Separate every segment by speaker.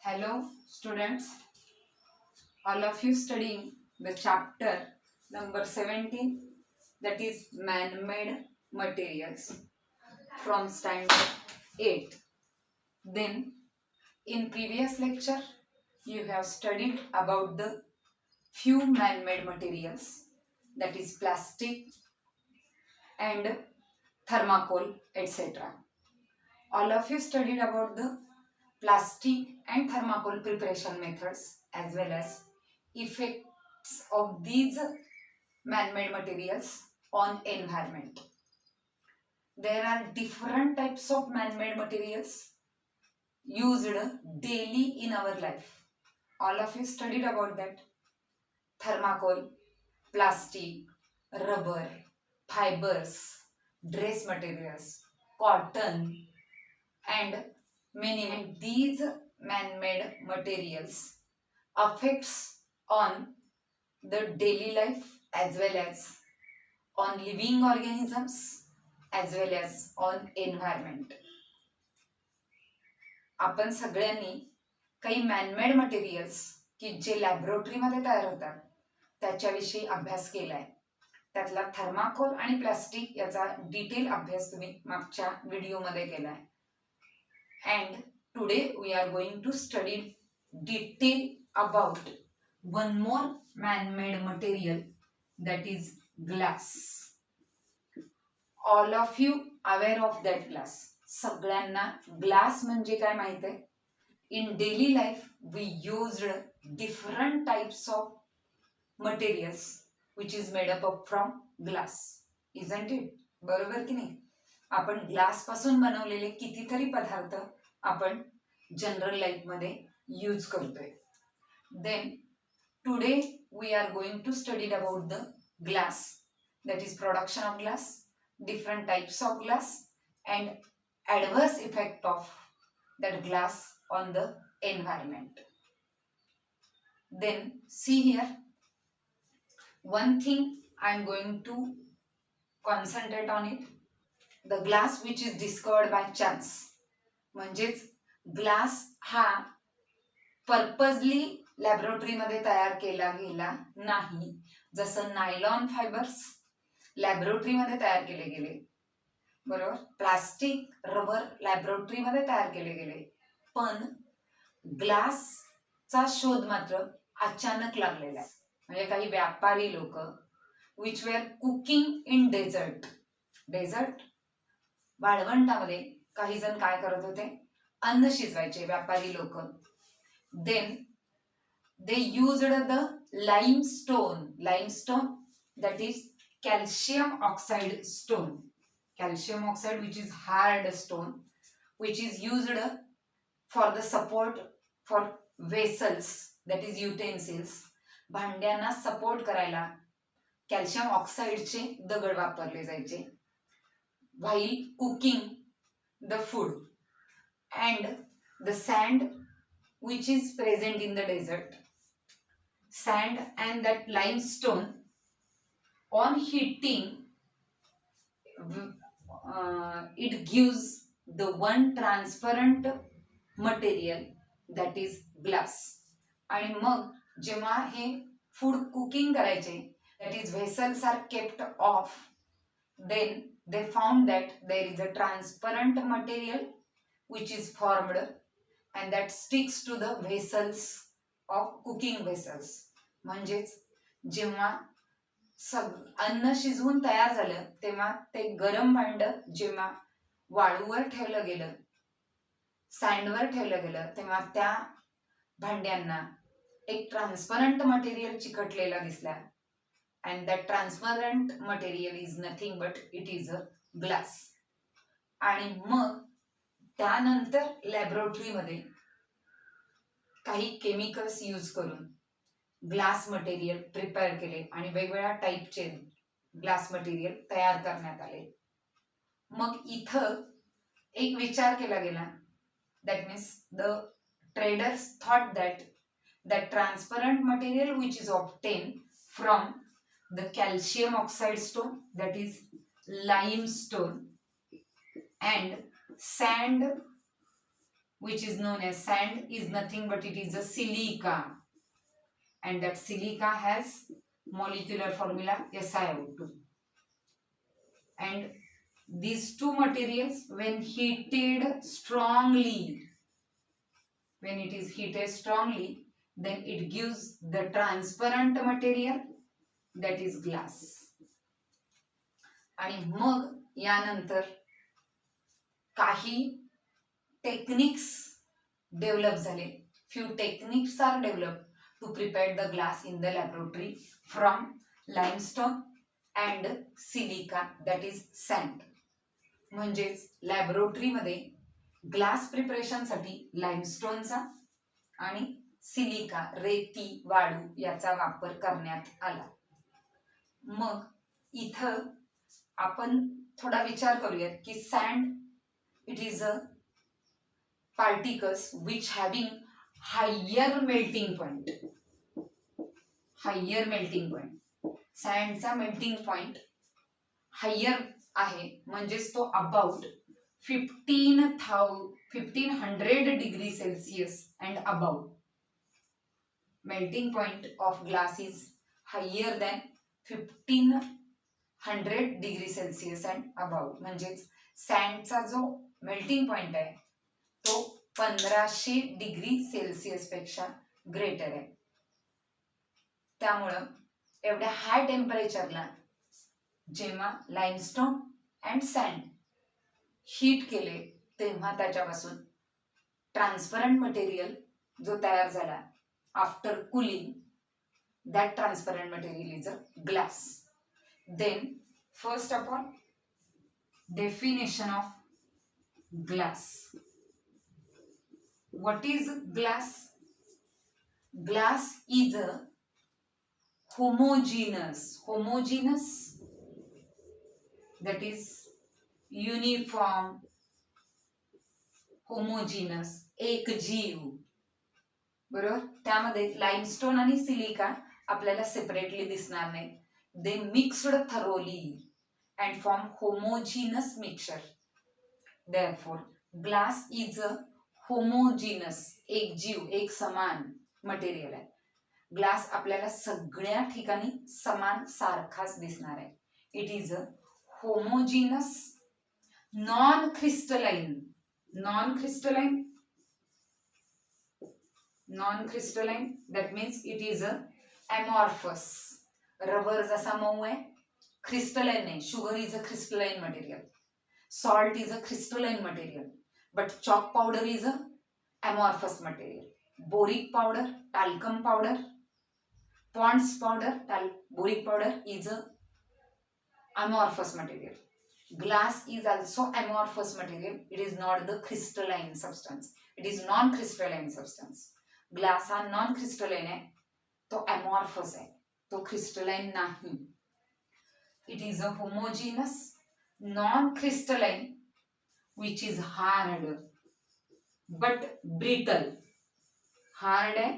Speaker 1: Hello students, all of you studying the chapter number 17, that is man-made materials from standard 8. Then in previous lecture you have studied about the few man-made materials, that is plastic and thermocol, etc. All of you studied about the plastic and thermocol preparation methods as well as effects of these man-made materials on environment. There are different types of man-made materials used daily in our life. All of you studied about that. Thermocol, plastic, rubber, fibers, dress materials, cotton, and many. These man-made materials affects on the daily life as well as on living organisms as well as on environment. आपण सगळ्यांनी काही man-made materials की जे लॅबोरेटरीमध्ये तयार होतात त्याच्याविषयी अभ्यास केलाय. त्यातला थर्माकोल आणि प्लास्टिक याचा डिटेल अभ्यास तुम्ही मागच्या व्हिडिओमध्ये केलाय. And today we are going to study detail about one more man-made material, that is glass. All of you aware of that glass. सगळ्यांना ग्लास म्हणजे काय माहित आहे? In daily life we used different types of materials which is made up of from glass, isn't it? बरोबर की नाही? आपण glass पासून बनवलेले कितीतरी पदार्थ आपण जनरल लाईफ मध्ये यूज करतोय. Then today we are going to study about the glass, that is production of glass, different types of glass and adverse effect of that glass on the environment. Then see here, one thing I am going to concentrate on it, the glass which is discovered by chance. म्हणजेच glass हा purposely लॅबोरेटरीमध्ये तयार केला गेला नाही. जसं nylon fibres लॅबोरेटरीमध्ये तयार केले गेले, बरोबर, प्लास्टिक, रबर लॅबोरेटरीमध्ये तयार केले गेले, पण ग्लासचा शोध मात्र अचानक लागलेला आहे. म्हणजे काही व्यापारी लोक which were cooking in desert वाळवंटामध्ये काही जण काय करत होते, अन्न शिजवायचे व्यापारी लोक. Then they used the limestone that is calcium oxide stone, which is hard stone, which is used for the support for vessels, that is utensils. भांड्यांना सपोर्ट करायला कॅल्शियम ऑक्साइडचे दगड वापरले जायचे while cooking the food. And the sand which is present in the desert, sand and that limestone, on heating it gives the one transparent material, that is glass. आणि मग जेव्हा हे food cooking करायचे, that is vessels are kept off, then they found that there is a transparent material which is formed and that sticks to the vessels of cooking vessels. म्हणजेच जेव्हा अन्न शिजवून तयार झालं तेव्हा ते गरम भांड जेव्हा वाळूवर ठेवलं गेलं, सँडवर ठेवलं गेलं, तेव्हा त्या भांड्यांना एक ट्रान्सपरंट मटेरियल चिकटलेला दिसला. And that transparent material is nothing but it is a glass. आणि मग त्यानंतर लॅबोरेटरीमध्ये काही केमिकल्स यूज करून ग्लास मटेरियल प्रिपेअर केले आणि वेगवेगळ्या टाईपचे ग्लास मटेरियल तयार करण्यात आले. मग इथं एक विचार केला गेला, that means the traders thought that the transparent material which is obtained from the calcium oxide stone, that is limestone, and sand which is known as sand is nothing but it is a silica, and that silica has molecular formula SiO2. And these two materials, when heated strongly, when it is heated strongly, then it gives the transparent material, that is glass. आणि मग यानंतर काही techniques develop झाले. Few techniques are develop to prepare the glass in the laboratory from limestone and silica, that is sand. म्हणजेच लॅबोरेटरीमध्ये glass प्रिपरेशनसाठी लाइमस्टोनचा आणि silica रेती वाळू याचा वापर करण्यात आला. मग इथं आपण थोडा विचार करूयात की sand it is a particles which having higher melting point. Higher melting point, सँडचा मेल्टिंग पॉइंट हायर आहे, म्हणजेच तो about 1500 degree Celsius and about. melting point of glass is higher than 1500 degree Celsius and above. म्हणजेच सँडचा जो melting point आहे तो 1500 degree Celsius पेक्षा greater आहे. त्यामुळं एवढ्या हाय टेम्परेचरला जेव्हा लाइमस्टोन अँड सँड हीट केले तेव्हा त्याच्यापासून ट्रान्सपरंट मटेरियल जो तयार झाला after cooling, that transparent material is a glass. Then first of all, definition of glass. What is glass? Glass is a homogeneous, that is uniform, homogeneous, एकजीव. बरोबर. त्यामध्ये limestone आणि सिलिका आपल्याला सेपरेटली दिसणार नाही. They mixed thoroughly and form homogeneous mixture. Therefore glass is a homogeneous, एकजीव, एक समान मटेरियल आहे. ग्लास आपल्याला सगळ्या ठिकाणी समान सारखाच दिसणार आहे. It is a homogeneous, non crystalline, that means it is a amorphous. Rubber जसा मऊ आहे, क्रिस्टलाइन नाही. Sugar is a crystalline material, salt is a crystalline material, but chalk powder is a amorphous material. Boric powder, talcum powder, Pond's powder, boric powder is a amorphous material. Glass is also amorphous material. It is not the crystalline substance. It is non-crystalline substance. Glass हा non crystalline आहे, तो amorphous आहे, तो crystalline नाही. It is a homogeneous non crystalline which is hard but brittle. Hard आहे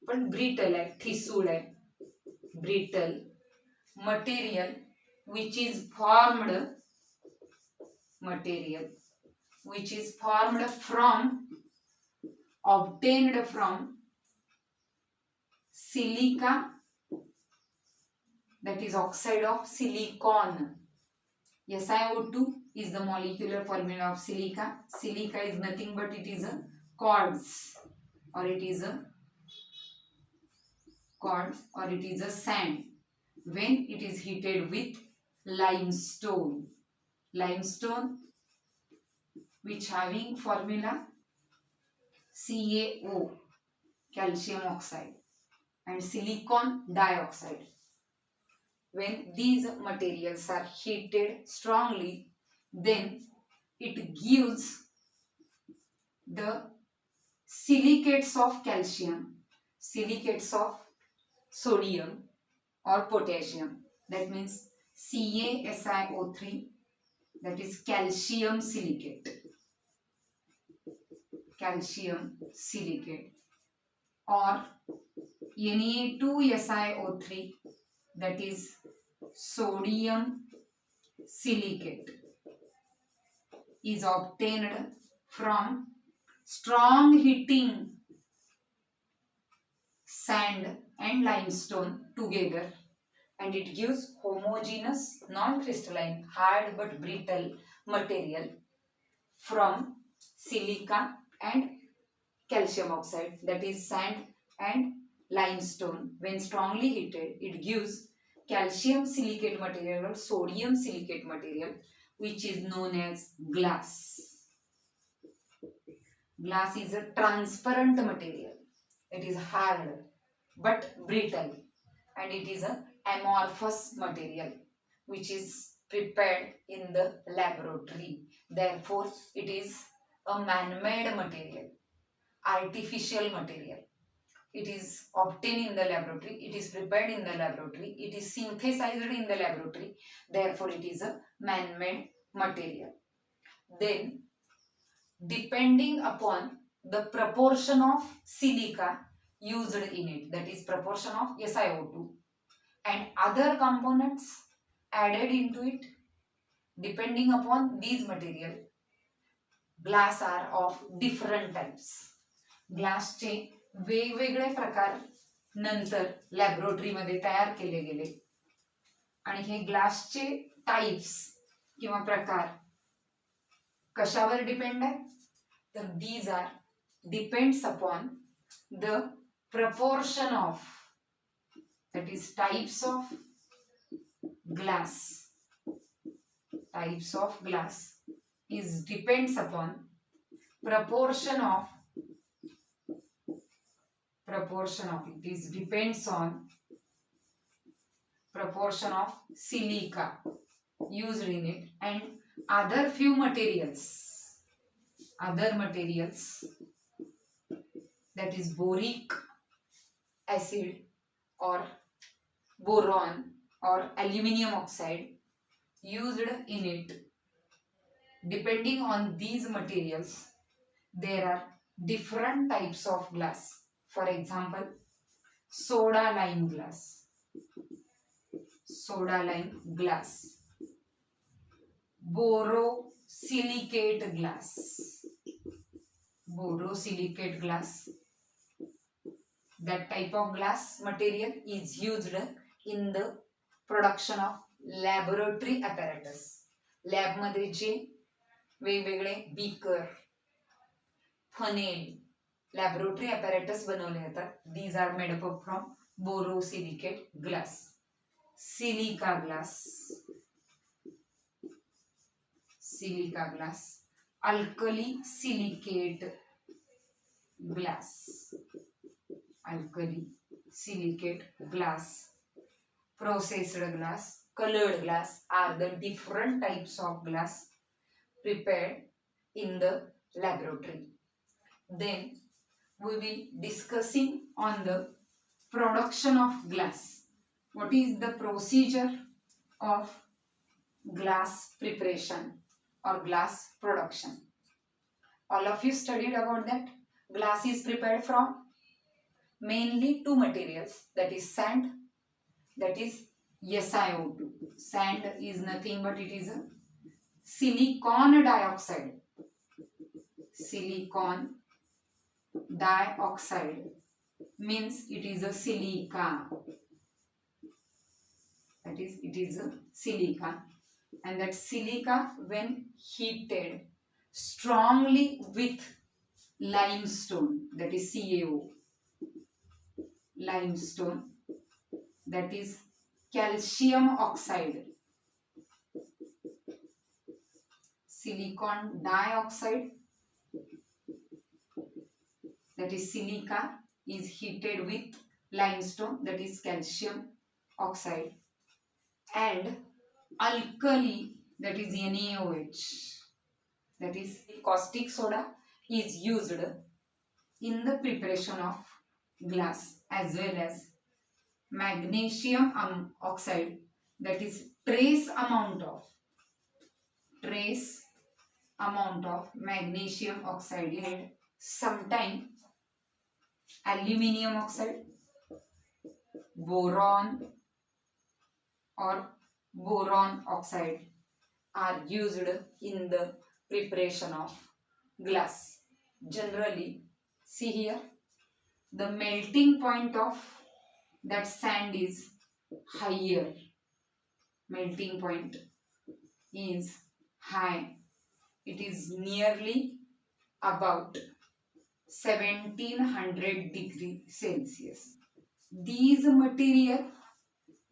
Speaker 1: पण brittle आहे, ठिसूळ आहे. Brittle material which is formed from obtained from silica, that is oxide of silicon. SiO2 is the molecular formula of silica. Silica is nothing but it is a quartz, or it is a sand. When it is heated with limestone which having formula CaO, calcium oxide, and silicon dioxide. When these materials are heated strongly, then it gives the silicates of calcium, silicates of sodium or potassium. That means CaSiO3, that is calcium silicate. Or Na2SiO3, that is sodium silicate, is obtained from strong heating sand and limestone together, and it gives homogeneous non-crystalline hard but brittle material from silica and calcium oxide, that is sand and limestone. When strongly heated, it gives calcium silicate material or sodium silicate material, which is known as glass. Glass is a transparent material. It is hard but brittle, and it is an amorphous material which is prepared in the laboratory. Therefore, it is a man-made material, artificial material. It is obtained in the laboratory, it is prepared in the laboratory, it is synthesized in the laboratory. Therefore, it is a man-made material. Then, depending upon the proportion of silica used in it, that is proportion of SiO2 and other components added into it, depending upon these material, glass are of different types. ग्लासचे वेगवेगळे प्रकार नंतर लॅबोरेटरीमध्ये तयार केले गेले, आणि हे ग्लासचे types किंवा प्रकार कशावर डिपेंड आहे, तर these are depends upon the proportion of, that is types of glass. Types of glass is depends upon proportion of it is depends on proportion of silica used in it and other few materials, that is boric acid or boron or aluminium oxide used in it. Depending on these materials, there are different types of glass. For example, soda lime glass, borosilicate glass. That type of glass material is used in the production of laboratory apparatus. Lab मध्ये जे वेगवेगळे beaker, funnel, laboratory apparatus बनवले जातात, these are made up from borosilicate glass. Silica glass, alkali silicate glass, processed glass, colored glass are the different types of glass prepared in the laboratory. Then we will discussing on the production of glass. What is the procedure of glass preparation or glass production? All of you studied about that. Glass is prepared from mainly two materials, that is sand, that is SiO2. Sand is nothing but it is a silicon dioxide. Silicon dioxide means it is a silica. That is, it is a silica, and that silica when heated strongly with limestone, that is CaO, limestone, that is calcium oxide, silicon dioxide, that is silica, is heated with limestone, that is calcium oxide, and alkali, that is NaOH, that is caustic soda, is used in the preparation of glass, as well as magnesium oxide, that is trace amount of magnesium oxide, and sometimes aluminium oxide, boron or boron oxide are used in the preparation of glass. generally, see here, the melting point of that sand is higher. Melting point is high. It is nearly about 1700 degrees Celsius. These material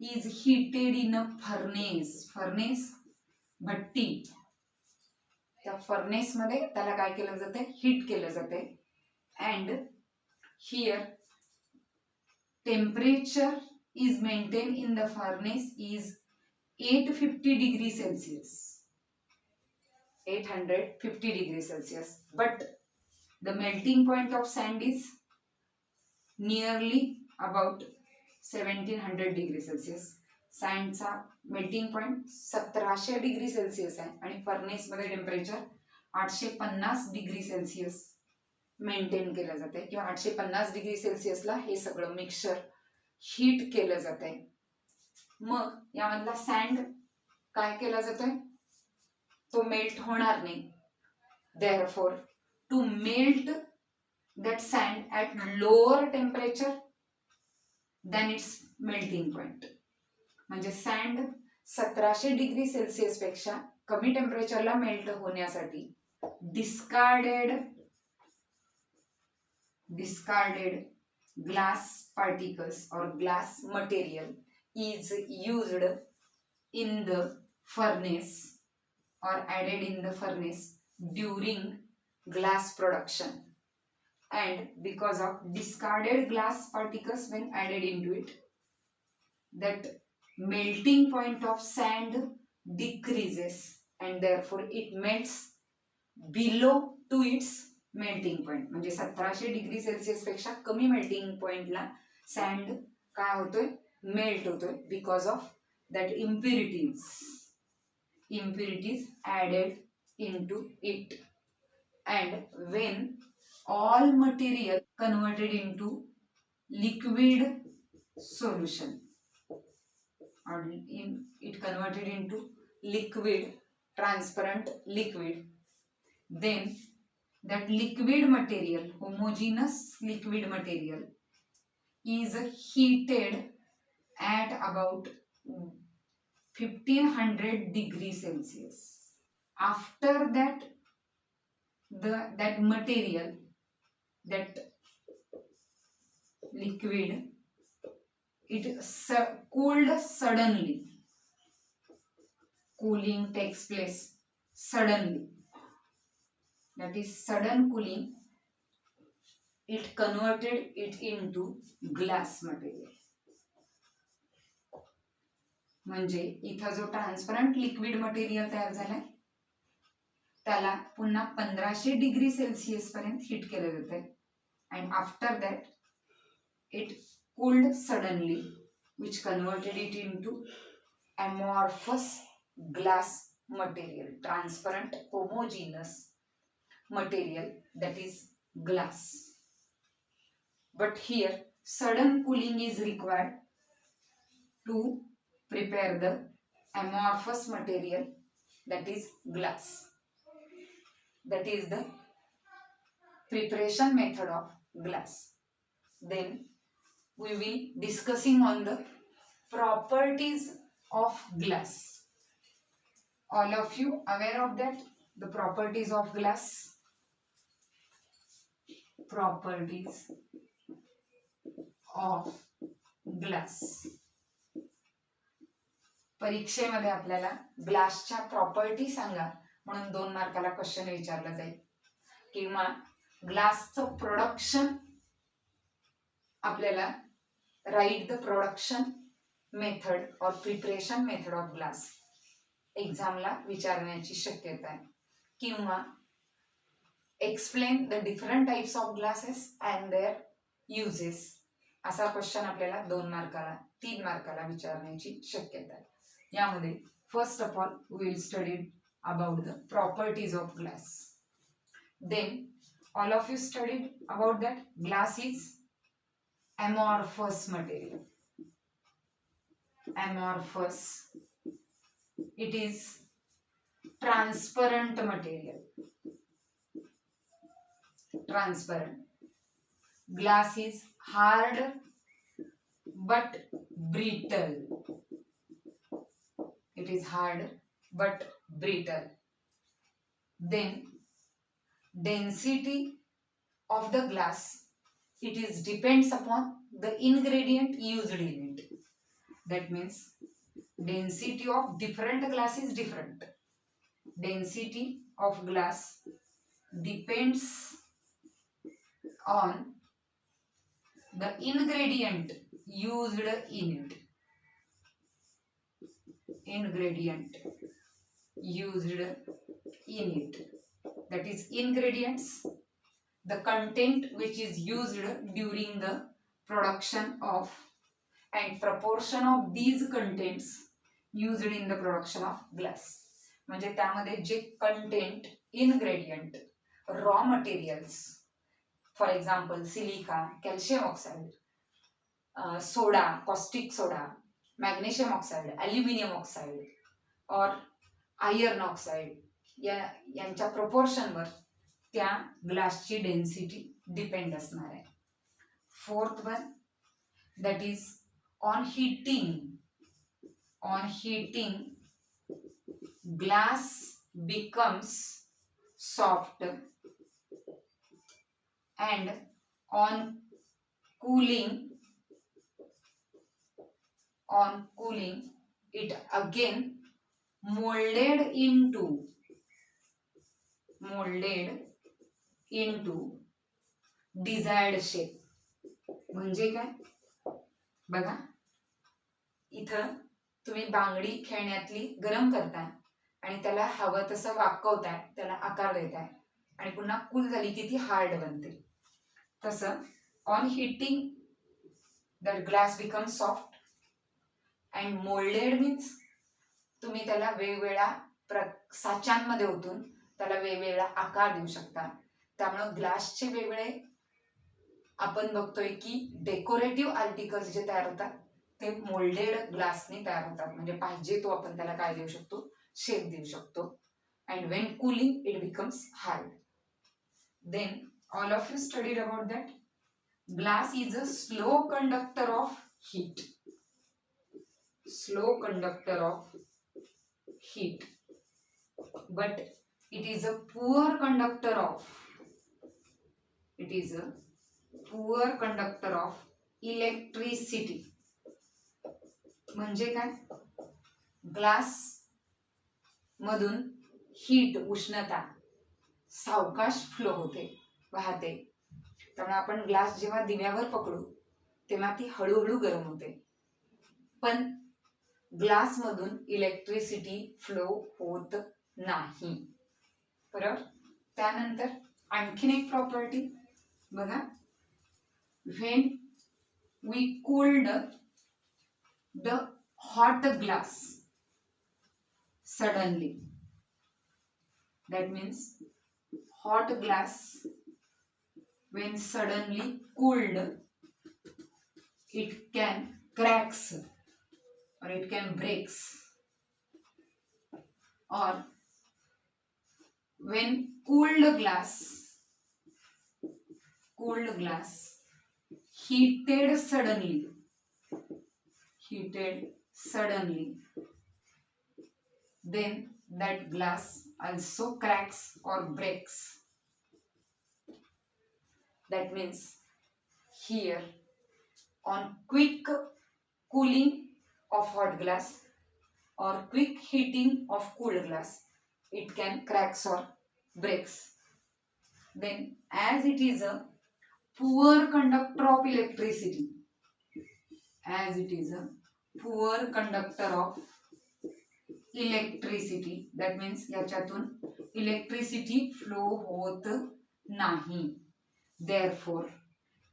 Speaker 1: is heated in a furnace. Furnace, भट्टी. त्या furnace मध्ये त्याला काय केलं जाते, heat केलं जाते. And here temperature is maintain in the furnace is 850 degree Celsius. 850 degree Celsius. But the melting point of sand is nearly about 1700 degree Celsius. सॅन्डचा melting point 1700 degree Celsius आहे आणि फर्नेस मध्ये टेम्परेचर 850 डिग्री सेल्सिअस मेंटेन केलं जाते किंवा 850 degree सेल्सिअसला हे सगळं mixture heat केलं जाते. मग यामधला सँड काय केला जातोय, तो मेल्ट होणार नाही. Therefore to melt that sand at lower temperature than its melting point. म्हणजे सँड 1700 डिग्री सेल्सिअस पेक्षा कमी टेम्परेचरला मेल्ट होण्यासाठी discarded glass particles or glass material is used in the furnace or added in the furnace during glass production. And because of discarded glass particles when added into it, that melting point of sand decreases and therefore it melts below to its melting point. म्हणजे 1700 degree Celsius पेक्षा कमी melting पॉइंटला send काय होतोय, melt होतोय because of that impurities added into it. And when all material converted into liquid solution or it converted into liquid, transparent liquid, then that liquid material, homogeneous liquid material, is heated at about 1500 degrees Celsius. After that, that material, that liquid, it cooled suddenly. Cooling takes place suddenly. That is sudden cooling. It converted it into glass material. म्हणजे इथं जो transparent liquid material तयार झालाय त्याला पुन्हा 1500 degree Celsius पर्यंत heat केलं जातंय. And after that it cooled suddenly, which converted it into amorphous glass material, transparent homogeneous material, that is glass. But here sudden cooling is required to prepare the amorphous material, that is glass. That is the preparation method of glass. Then we will discussing on the properties of glass. All of you aware of that, the properties of glass? Properties of glass. परीक्षेमध्ये आपल्याला ग्लासच्या property सांगा म्हणून 2 मार्काला question विचारला जाईल किंवा ग्लासचं production आपल्याला write the production method और preparation method of glass एक्झामला विचारण्याची शक्यता आहे किंवा explain the different types of glasses and their uses असा क्वेश्चन आपल्याला 2 मार्काला 3 मार्काला विचारण्याची शक्यता आहे. यामध्ये first of all we will study about the properties of glass. Then all of you studied about that glass is amorphous material. Amorphous, it is transparent material. transparent. Glass is hard but brittle. It is hard but brittle. Then density of the glass, it is depends upon the ingredient used in it. That means density of different glass is different. Density of glass depends on the ingredient used in it. Ingredient used in it. That is ingredients, the content which is used during the production of, and proportion of these contents used in the production of glass. म्हणजे त्यामध्ये जे content, ingredient, raw materials, for example silica, calcium oxide, soda, caustic soda, magnesium oxide, aluminium oxide और iron oxide, यांच्या प्रपोर्शनवर त्या ग्लासची density depend असणार आहे. Fourth one, that is on heating. On heating, glass becomes soft, and on cooling, it again molded into desired shape. म्हणजे काय बघा, इथं तुम्ही बांगडी खेळण्यातली गरम करताय आणि त्याला हवं तसं वाकवताय, त्याला आकार देताय आणि पुन्हा कूल झाली की ती हार्ड बनते. तसं on heating that glass become soft and moulded means तुम्ही त्याला वेगवेगळ्या साच्यांमध्ये ओतून त्याला वेगवेगळा आकार देऊ शकता. त्यामुळे ग्लासचे वेगवेगळे आपण बघतोय की डेकोरेटिव्ह आर्टिकल्स जे तयार होतात ते मोल्डेड ग्लासने तयार होतात. म्हणजे पाहिजे तो आपण त्याला काय देऊ शकतो, शेप देऊ शकतो. And when cooling it becomes hard. Then all of you studied about that. Glass is a slow conductor of heat. Slow conductor of heat, but it is a poor conductor of electricity. म्हणजे काय, glass मधून heat, उष्णता सावकाश flow होते, वाहते. त्यामुळे आपण glass जेव्हा दिव्यावर पकडू तेव्हा ती हळूहळू गरम होते, पण ग्लास मधून इलेक्ट्रिसिटी फ्लो होत नाही. बरोबर. त्यानंतर आणखीन एक प्रॉपर्टी बघा, when we cooled the hot glass suddenly, that means hot glass when suddenly cooled, it can cracks or it can breaks. Or when cooled glass heated suddenly, then that glass also cracks or breaks. That means here on quick cooling of hot glass or quick heating of cooled glass, it can cracks or breaks. Then as it is a poor conductor of electricity, that means याच्यातून electricity flow होत नाही. Therefore,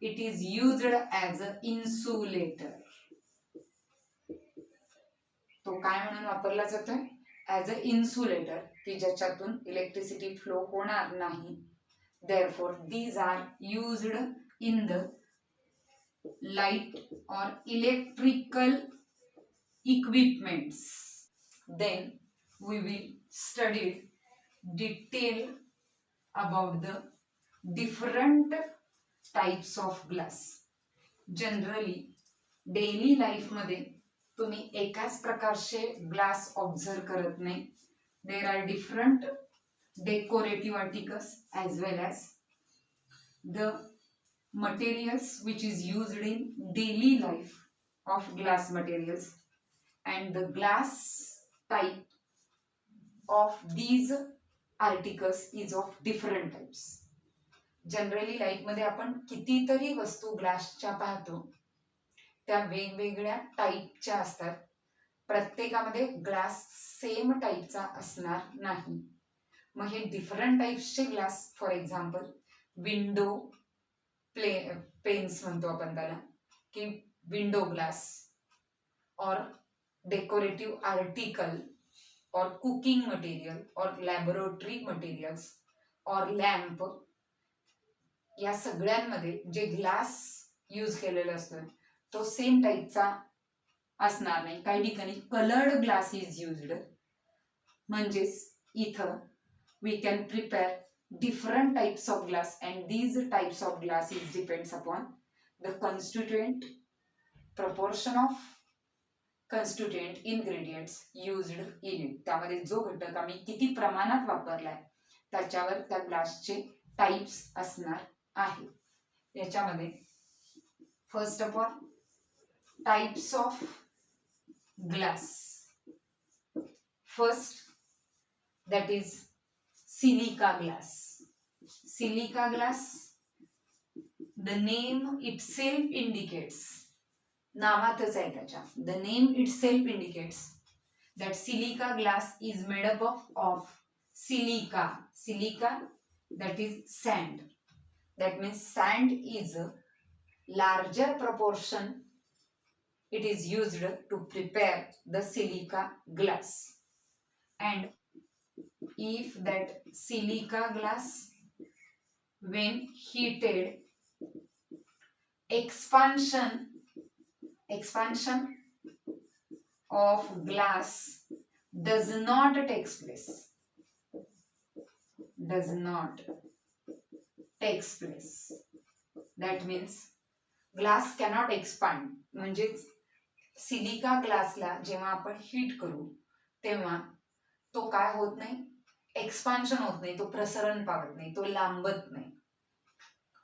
Speaker 1: it is used as an insulator. तो काय म्हणून वापरला जातोय, as a insulator, की ज्याच्यातून इलेक्ट्रिसिटी फ्लो होणार नाही. Therefore, these are used in the light or electrical equipments. Then we will study detail about the different types of glass. Generally daily life मध्ये तुम्ही एकाच प्रकारचे ग्लास ऑब्झर्व करत नाही. There are different decorative articles as well as the materials which is used in daily life of glass materials, and the glass type of these articles is of different types. Generally life मध्ये आपण कितीतरी वस्तू ग्लासच्या पाहतो, त्या वेगवेगळ्या टाईपच्या असतात. प्रत्येकामध्ये glass same टाईपचा असणार नाही. मग हे डिफरंट टाईप्सचे glass, for example window panes म्हणतो आपण त्याला, की विंडो ग्लास, और डेकोरेटिव्ह आर्टिकल, और कुकिंग मटेरियल, और लॅबोरेटरी मटेरियल्स, और लॅम्प, या सगळ्यांमध्ये जे ग्लास यूज केलेला असतो तो सेम टाईपचा असणार नाही. काही ठिकाणी कलर्ड ग्लास इज युज्ड, म्हणजेच इथं we can prepare different types of glass, and these types of glass is depends upon the constituent proportion of constituent ingredients used in it. त्यामध्ये जो घटक आम्ही किती प्रमाणात वापरलाय त्याच्यावर त्या ग्लासचे टाइप्स असणार आहे. याच्यामध्ये first of all types of glass. First that is silica glass. Silica glass, the name itself indicates, नावातच आहे त्याच्या, the name itself indicates that silica glass is made up of silica. Silica, that is sand. That means sand is a larger proportion. It is used to prepare the silica glass. And if that silica glass, when heated, expansion of glass does not take place. Does not takes place. That means glass cannot expand. म्हणजेच silica ग्लासला जेव्हा आपण heat करू तेव्हा तो काय होत नाही, expansion होत नाही, तो प्रसरण पावत नाही, तो लांबत नाही,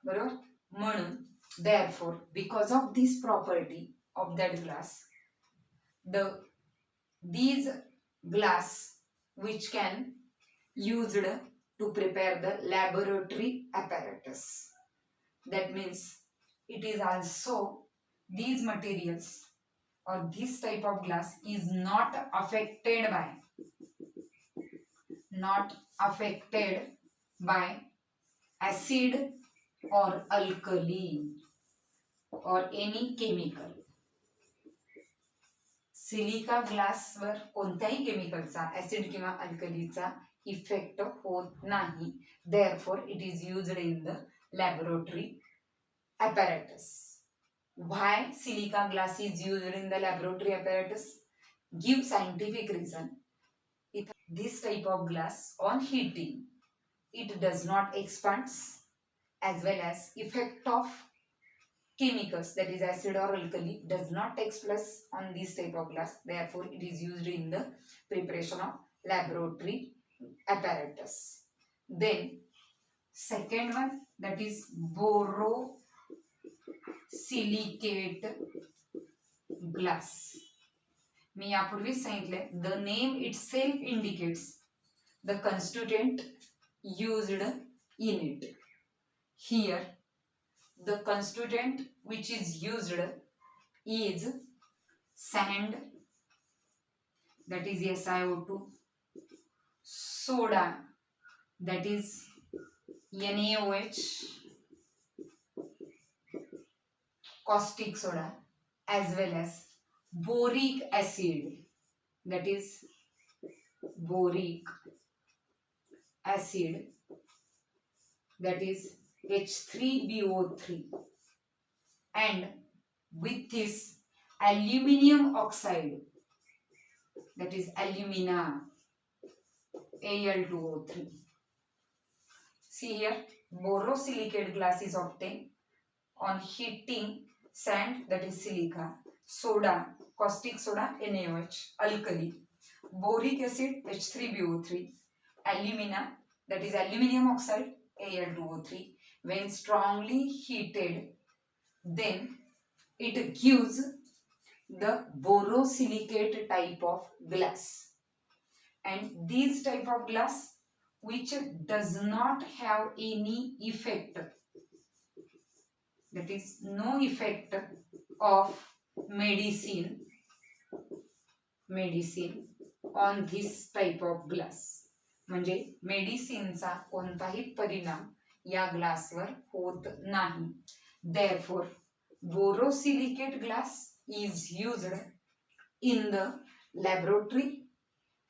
Speaker 1: बरोबर. म्हणून therefore because of this property of that glass, these glass which can used to prepare the laboratory apparatus. That means it is also, these materials or this type of glass is not affected by acid or alkali or any chemical. Silica ग्लासवर कोणत्याही केमिकलचा, acid किंवा अल्कलीचा effect होत नाही. therefore it is used in the laboratory apparatus. Why silica glass is used in the laboratory apparatus? Give scientific reason. This type of glass on heating, it does not expand, as well as effect of chemicals, that is acid or alkali, does not take place on this type of glass. Therefore it is used in the preparation of laboratory apparatus. Then second one, that is borosilicate glass. मी यापूर्वी सांगितले, the name itself indicates the constituent used in it. Here the constituent which is used is sand, that is SiO2, soda, that is NaOH, caustic soda, as well as boric acid, that is boric acid, that is H3BO3, and with this aluminium oxide, that is alumina, Al2O3. See here, borosilicate glass is obtained on heating sand, that is silica, soda, caustic soda, NaOH, alkali, boric acid, H3BO3, alumina, that is aluminium oxide, Al2O3. When strongly heated, then it gives the borosilicate type of glass. And this type of glass which does not have any effect, that is no effect of medicine on this type of glass, म्हणजे मेडिसिनचा कोणताही परिणाम या ग्लासवर होत नाही. Therefore borosilicate glass is used in the laboratory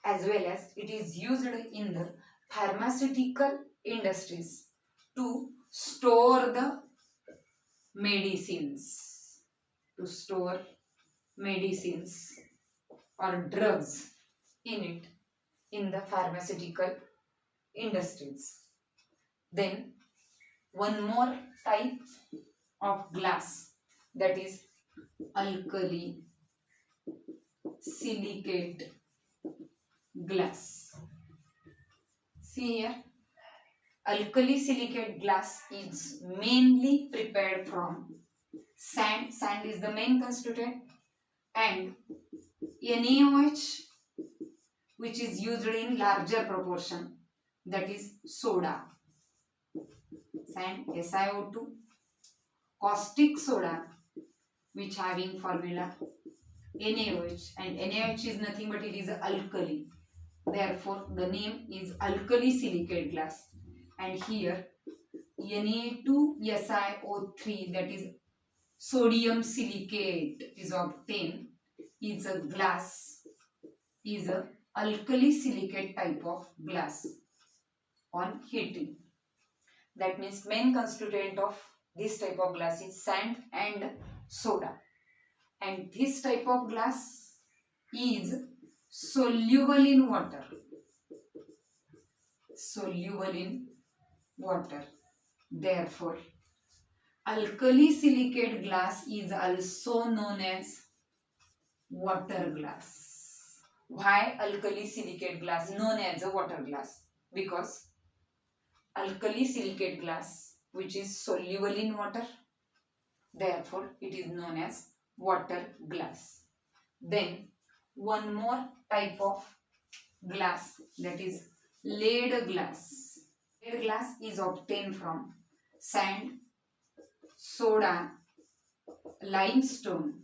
Speaker 1: as well as it is used in the pharmaceutical industries to store the medicines, or drugs in it in the pharmaceutical industries. Then one more type of glass, that is alkali silicate glass. See here, alkali silicate glass is mainly prepared from sand. Sand is the main constituent, and NaOH, which is used in larger proportion, that is soda. Sand, SiO2, caustic soda, which having formula NaOH, and NaOH is nothing but it is alkali. Therefore the name is alkali silicate glass. And here Na2SiO3, that is sodium silicate, is obtained, is a alkali silicate type of glass on heating. That means main constituent of this type of glass is sand and soda, and this type of glass is soluble in water. Therefore alkali silicate glass is also known as water glass. Why alkali silicate glass known as a water glass? Because alkali silicate glass, which is soluble in water, therefore it is known as water glass. Then one more type of glass, that is lead glass. Lead glass is obtained from sand, soda, limestone,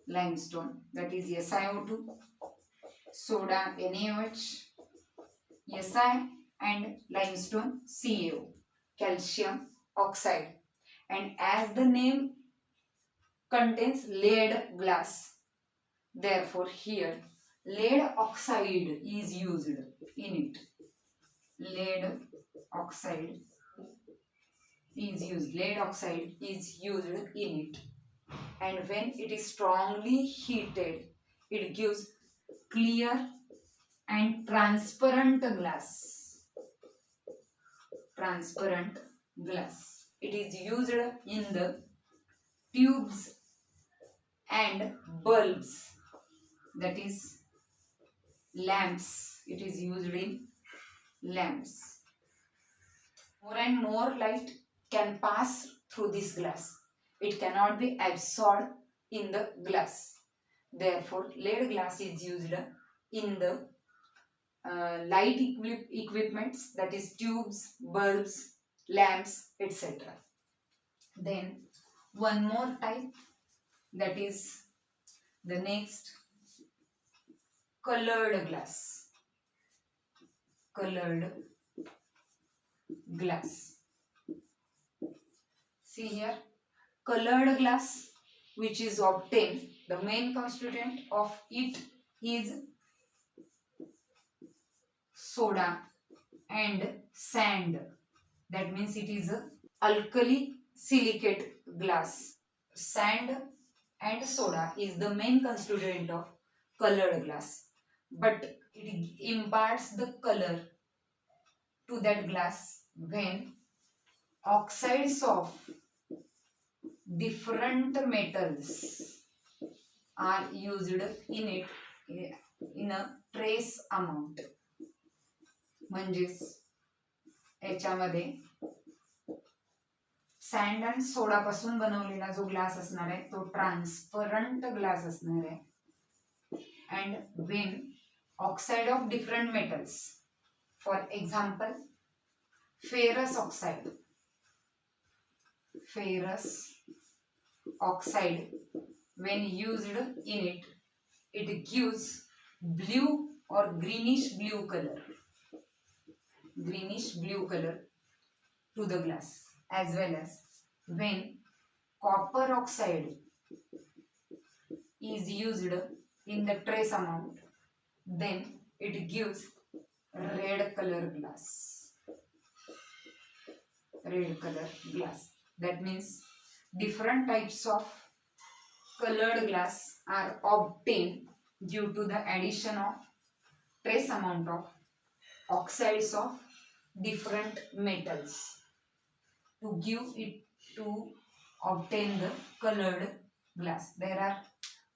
Speaker 1: that is SiO2, soda NaOH, Si, and limestone CaO, calcium oxide. And as the name contains lead glass, therefore here lead oxide is used in it. Lead oxide is used in it. And when it is strongly heated, it gives clear and transparent glass. It is used in the tubes and bulbs, that is lamps. It is used in lamps. More and more light can pass through this glass. It cannot be absorbed in the glass. Therefore lead glass is used in the light equipments, that is tubes, bulbs, lamps, etc. Then one more type, that is the next, colored glass. See here, colored glass, which is obtained, the main constituent of it is soda and sand. That means it is a alkali silicate glass. Sand and soda is the main constituent of colored glass, but it imparts the color to that glass when oxides of different metals are used in it in a trace amount. म्हणजेच याच्यामध्ये send and soda पासून बनवलेला जो glass असणार आहे तो transparent glass असणार आहे. And when oxide of different metals, for example ferrous oxide, ferrous oxide, when used in it, it gives blue or greenish blue color to the glass. As well as when copper oxide is used in the trace amount, then it gives red color glass. That means different types of colored glass are obtained due to the addition of trace amount of oxides of different metals to obtain the colored glass. There are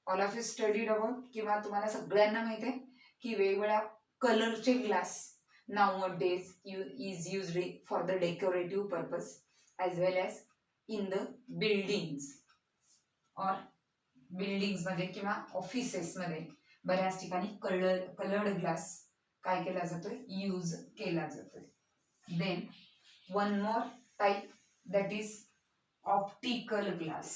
Speaker 1: all of you studied about, किंवा तुम्हाला सगळ्यांना माहिती आहे की वेगवेगळ्या कलरचे glass nowadays is used for the decorative purpose as well as in the buildings or buildings मध्ये किंवा ऑफिसेस मध्ये बऱ्याच ठिकाणी कलर्ड ग्लास काय केला जातोय, यूज केला जातोय. Then one more type, that is optical glass.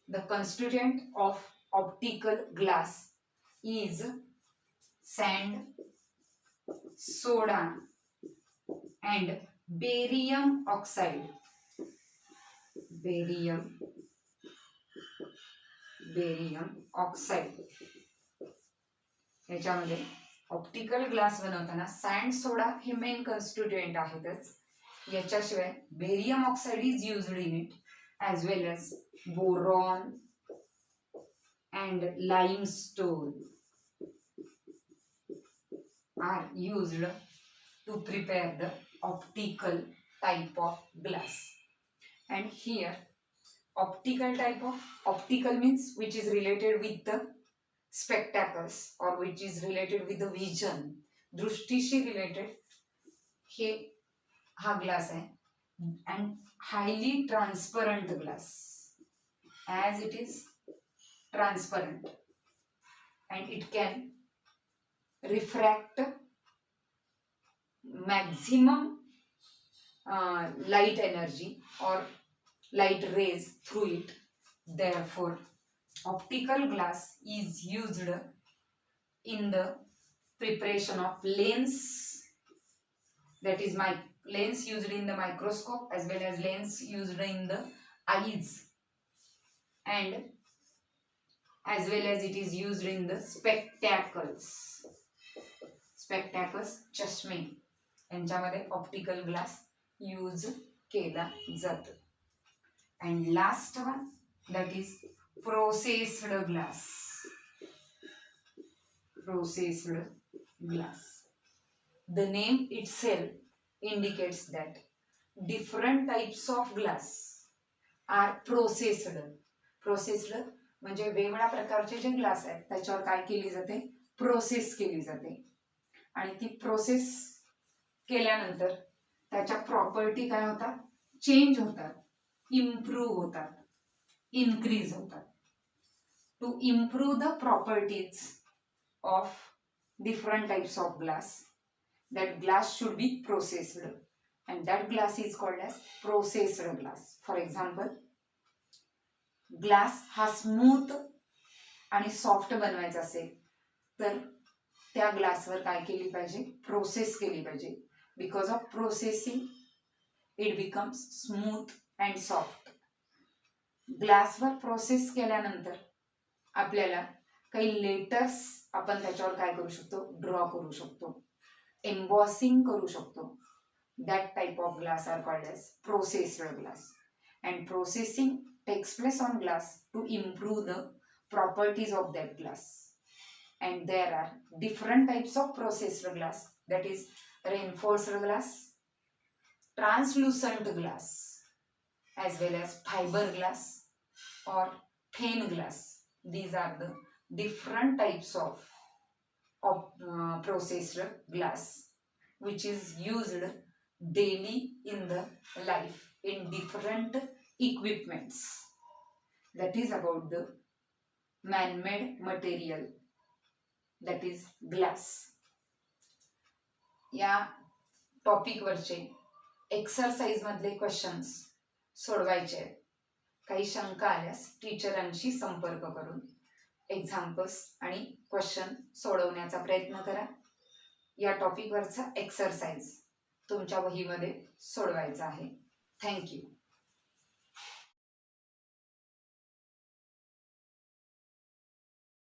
Speaker 1: The constituent of optical glass is sand, soda and barium oxide. याच्यामध्ये ऑप्टिकल ग्लास बनवताना सँड सोडा हे मेन कन्स्टिट्युएंट आहेतच. याच्याशिवाय barium oxide is used in it as well as boron and limestone are used to prepare the optical type of glass. And here optical means which is related with the spectacles or which is related with the vision, दृष्टीशी related हे हा glass आहे. And highly transparent glass, as it is transparent and it can refract maximum light energy or light rays through it. Therefore optical glass is used in the preparation of lens, that is lens used in the microscope as well as lens used in the eyes, and as well as it is used in the spectacles, चष्मे यांच्यामध्ये optical glass use केला जातो. and last one, that is processed glass. The name itself indicates that different types of glass are processed. म्हणजे वेगवेगळ्या प्रकारचे जे glass आहेत त्याच्यावर काय केली जाते, प्रोसेस केली जाते. आणि ती प्रोसेस केल्यानंतर त्याच्या प्रॉपर्टी काय होतात, चेंज होतात, इम्प्रूव्ह होतात, इन्क्रीज होतात. To improve the properties of different types of glass, that glass should be processed and that glass is called as processed glass. For example, glass हा स्मूथ आणि soft बनवायचा असेल तर त्या ग्लासवर काय केली पाहिजे, प्रोसेस केली पाहिजे. Because of processing it becomes smooth and soft. ग्लासवर प्रोसेस केल्यानंतर आपल्याला काही लेटर्स आपण त्याच्यावर काय करू शकतो, ड्रॉ करू शकतो, एम्बॉसिंग करू शकतो. That type of glass are called as processed glass. And processing takes place on glass to improve the properties of that glass. and there are different types of processed glass, that is reinforced glass, translucent glass, as well as fiber glass or thin glass. These are the different types of processed glass which is used daily in the life in different equipments. That is about the man-made material, that is glass. या topic वरचे exercise मधले questions सोडवायचे आहेत. काही शंका आल्यास टीचरांशी संपर्क करून एक्झाम्पल्स आणि क्वेश्चन सोडवण्याचा प्रयत्न करा. या टॉपिक वरचा एक्सरसाइज तुमच्या वहीमध्ये सोडवायचा आहे. थँक्यू.